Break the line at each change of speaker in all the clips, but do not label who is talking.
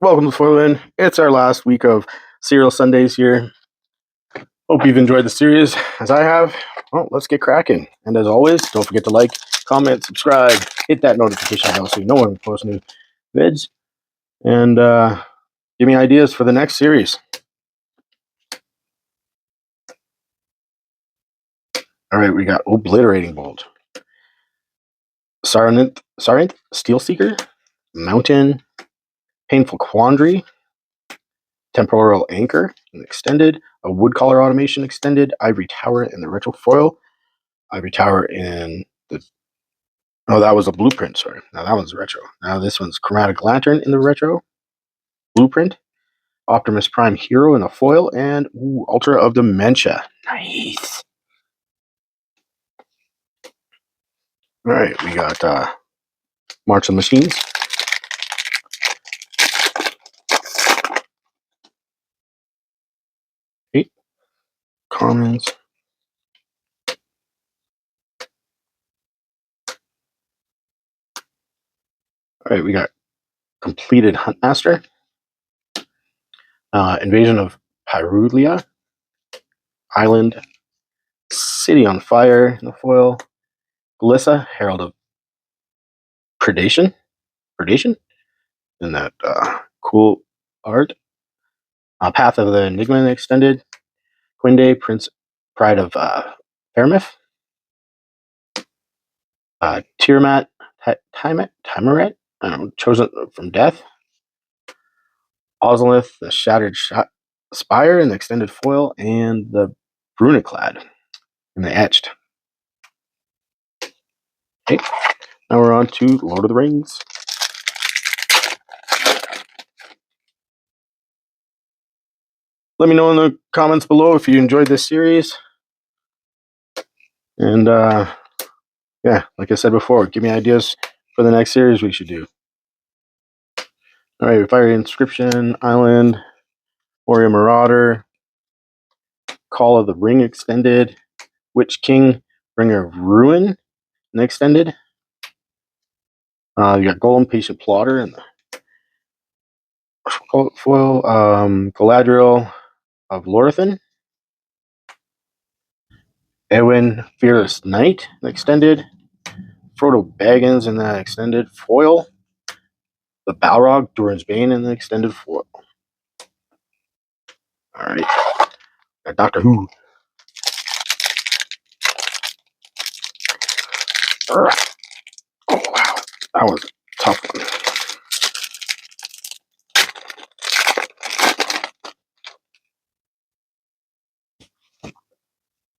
Welcome to Foilin. It's our last week of Serial Sundays here. Hope you've enjoyed the series as I have. Well, let's get cracking. And as always, don't forget to like, comment, subscribe, hit that notification bell so you know when we post new vids, and give me ideas for the next series. All right, we got Obliterating Bolt, Sarnith, Steel Seeker, Mountain, Painful Quandary, Temporal Anchor, and Extended, a Woodcaller Automation Extended, Ivory Tower in the Retro Foil, Ivory Tower in the... Oh, that was a blueprint, sorry. Now that one's retro. Now this one's Chromatic Lantern in the retro blueprint, Optimus Prime Hero in the foil, and Ultra of Dementia. Nice. All right, we got March of Machines. Eight commons. All right, we got Completed Huntmaster, Invasion of Pyrulia, Island, City on Fire in the foil, Glissa, Herald of Predation, in that cool art, Path of the Enigma Extended, Quinde, Prince Pride of Fairmouth, Tiamat, Timaret, Chosen from Death, Ozolith, the Shattered Spire in the extended foil, and the Bruniclad in the etched. Okay, now we're on to Lord of the Rings. Let me know in the comments below if you enjoyed this series. And yeah, like I said before, give me ideas for the next series we should do. All right, Fiery Inscription, Island, Warrior Marauder, Call of the Ring Extended, Witch King, Bringer of Ruin and Extended. You got Golem, Patient Plotter, and the foil, Galadriel of Lorthan, Eowyn, Fearless Knight, Extended, Frodo Baggins in the extended foil, the Balrog, Durin's Bane in the extended foil. Alright, got Doctor Who. Oh wow, that was a tough one.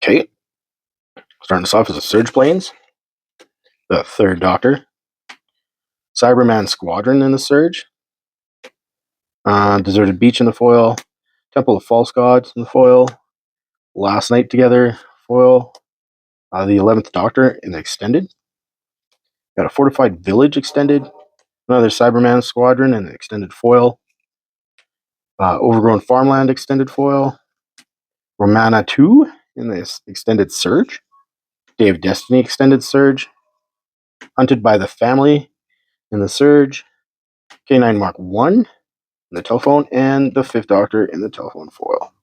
Okay, starting us off as a Surge Planes, the Third Doctor, Cyberman Squadron in the Surge, Deserted Beach in the foil, Temple of False Gods in the foil, Last Night Together foil, the 11th Doctor in the extended, got a Fortified Village extended, another Cyberman Squadron in the extended foil, Overgrown Farmland extended foil, Romana 2 in the extended Surge, Day of Destiny extended Surge, Hunted by the Family in the Surge, K9 Mark 1 in the telephone, and the 5th Doctor in the telephone foil.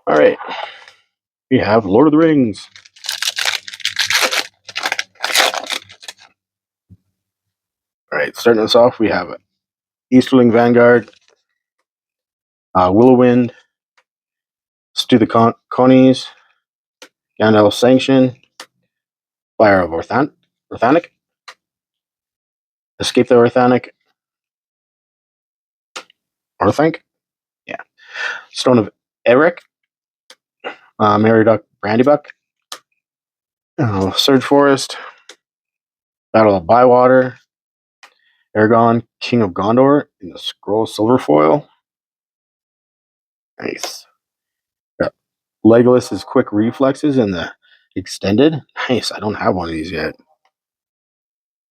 Alright, we have Lord of the Rings. Alright, starting us off, we have Easterling Vanguard, Willowwind, Stu the Connies, Gandalf Sanction, Fire of Orthanic, Escape the Orthanc, yeah, Stone of Eric, Meriadoc Brandybuck, Surge Forest, Battle of Bywater, Aragorn, King of Gondor in the Scroll Silver Foil. Nice. Got Legolas's Quick Reflexes in the extended. Nice. I don't have one of these yet.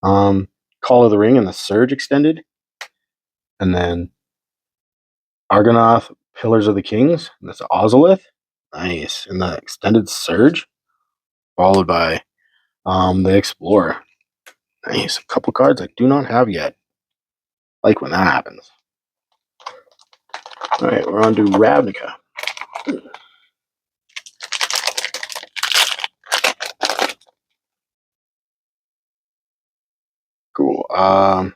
Call of the Ring in the Surge extended. And then Argonath, Pillars of the Kings. And that's Ozolith. Nice. In the extended Surge. Followed by the Explorer. Nice. A couple cards I do not have yet. Like when that happens. All right, we're on to Ravnica. Cool.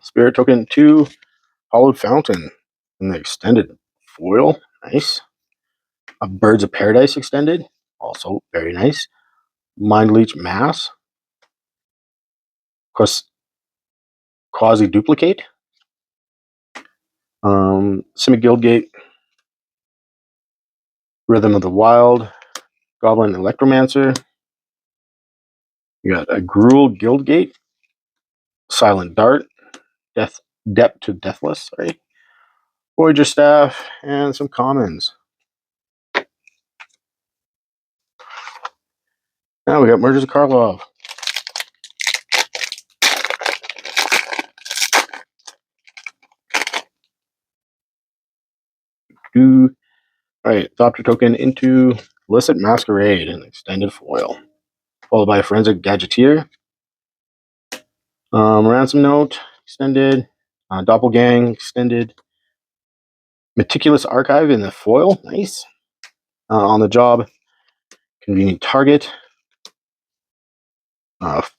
Spirit token 2, Hollowed Fountain in the extended foil. Nice. A Birds of Paradise extended. Also very nice. Mind Leech Mass. Quasi Duplicate. Simic Guildgate. Rhythm of the Wild. Goblin Electromancer. You got a Gruul Guildgate. Silent Dart. Depth to Deathless. Sorry. Voyager Staff. And some commons. Now we got Mergers of Karlov. All right, Thopter token into Illicit Masquerade in extended foil, followed by Forensic Gadgeteer. Ransom Note extended, Doppelgang extended, Meticulous Archive in the foil, nice. On the Job, Convenient Target,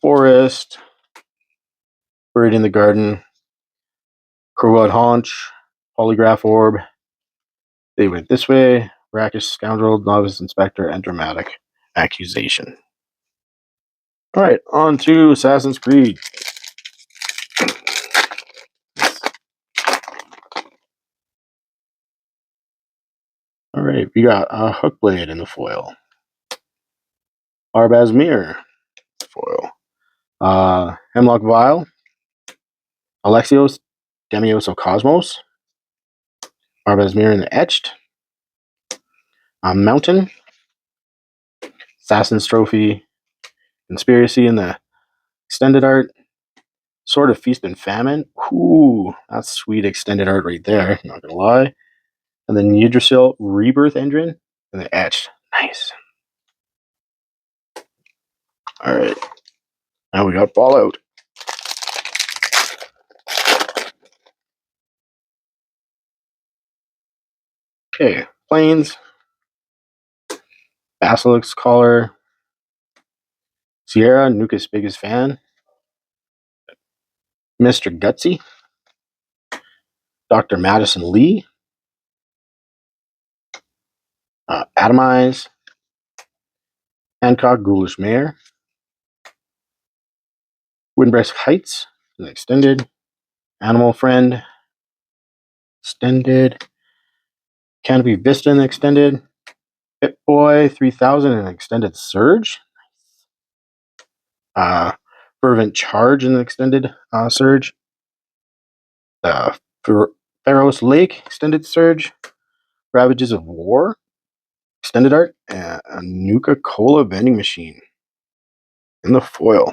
Forest, Buried in the Garden, Crowwood Haunch, Polygraph Orb. They went this way. Brackish Scoundrel, Novice Inspector, and Dramatic Accusation. All right, on to Assassin's Creed. All right, we got a Hookblade in the foil. Arbaz Mirror foil. Hemlock Vial. Alexios, Demios of Cosmos. Arbaz Mirror in the Etched. Mountain. Assassin's Trophy. Conspiracy in the extended art. Sword of Feast and Famine. Ooh, that's sweet extended art right there, not gonna lie. And then Yggdrasil Rebirth Engine in the Etched. Nice. Alright. Now we got Fallout. Okay, Plains. Basilisk's Collar. Sierra, Nuka's biggest fan. Mr. Gutsy. Dr. Madison Lee. Atomize. Hancock, Ghoulish Mare. Windbreast Heights, an extended. Animal Friend, extended. Canopy Vista, an extended. Pip Boy 3000, an extended Surge. Fervent Charge, an extended Surge. Pharos Lake, extended Surge. Ravages of War, extended art. And a Nuka Cola vending machine in the foil.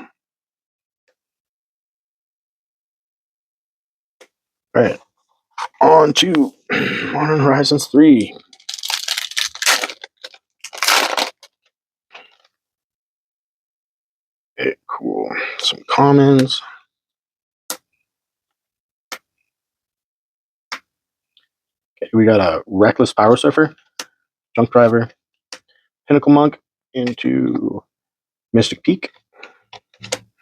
All right, on to Modern Horizons 3. Okay, cool. Some commons. Okay, we got a Reckless Power Surfer, Junk Driver, Pinnacle Monk into Mystic Peak.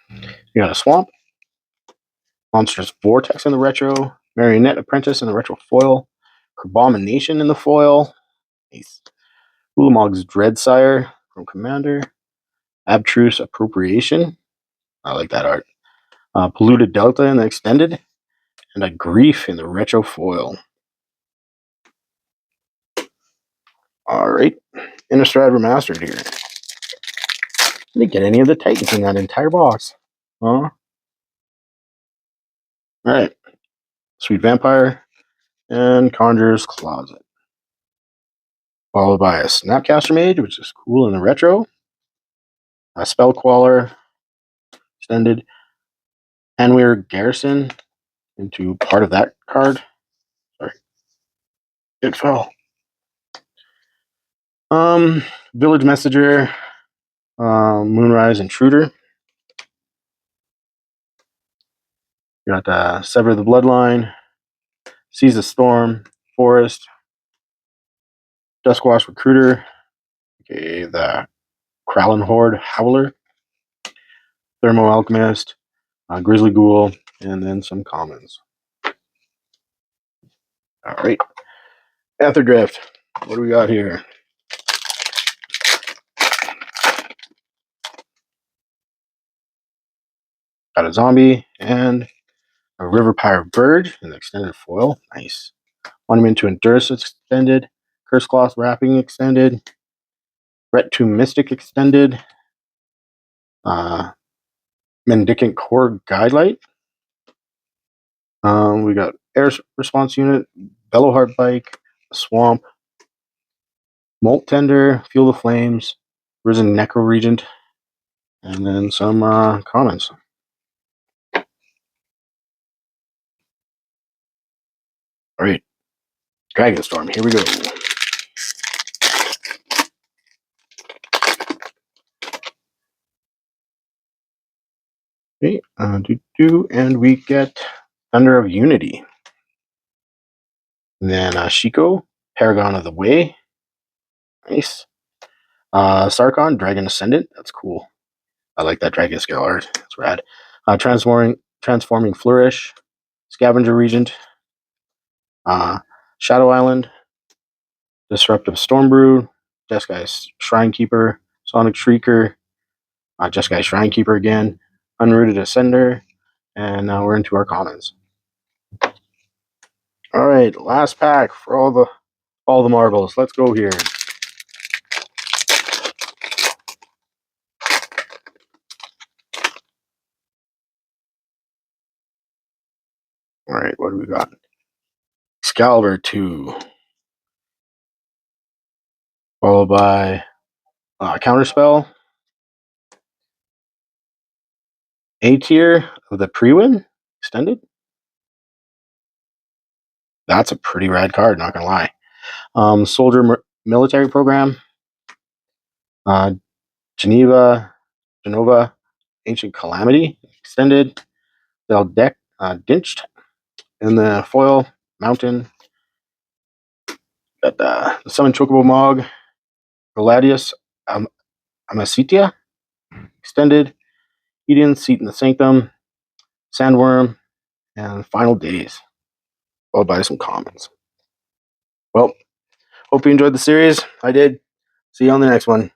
You got a Swamp, Monstrous Vortex in the retro, Marionette Apprentice in the retro foil, Carbomination in the foil, nice. Ulamog's Dreadsire from Commander, Abstruse Appropriation, I like that art. Polluted Delta in the extended, and a Grief in the retro foil. All right, Innistrad Remastered here. I didn't get any of the Titans in that entire box. Huh? All right, Sweet Vampire and Conjurer's Closet. Followed by a Snapcaster Mage, which is cool in the retro. A Spellqualler, extended. Hanweir Garrison into part of that card. Sorry. It fell. Village Messenger, Moonrise Intruder. You got Sever the Bloodline, Seize the Storm, Forest, Duskwatch Recruiter, okay, the Kralin Horde Howler, Thermo Alchemist, Grizzly Ghoul, and then some commons. All right. Panther Drift. What do we got here? Got a zombie and a River Pirate Bird in the extended foil. Nice. Monument to Endurance extended. Curse Cloth Wrapping extended. Ret to Mystic extended. Mendicant Core Guidelight. We got Air Response Unit, Bellowheart Bike, Swamp, Molt Tender, Fuel the Flames, Risen Necro Regent, and then some comments. All right, Dragon Storm, here we go. Okay, and we get Thunder of Unity. And then Shiko, Paragon of the Way. Nice. Sarkon, Dragon Ascendant. That's cool. I like that dragon scale art. It's rad. Transforming Flourish, Scavenger Regent, Shadow Island, Disruptive Stormbrew, Jeskai Shrinekeeper, Sonic Shrieker, Jeskai Shrinekeeper again, Unrooted Ascender, and now we're into our commons. All right, last pack for all the marbles. Let's go here. All right, what do we got? Excalibur 2, followed by Counterspell, A tier of the pre-win extended. That's a pretty rad card, not gonna lie. Soldier Military Program, Genova, Ancient Calamity extended. They'll deck Dinched in the foil mountain. Got the Summon Chocobo Mog, Galadius Amasitia extended. Eden Seat in the Sanctum, Sandworm, and Final Days, followed by some commons. Well, hope you enjoyed the series. I did. See you on the next one.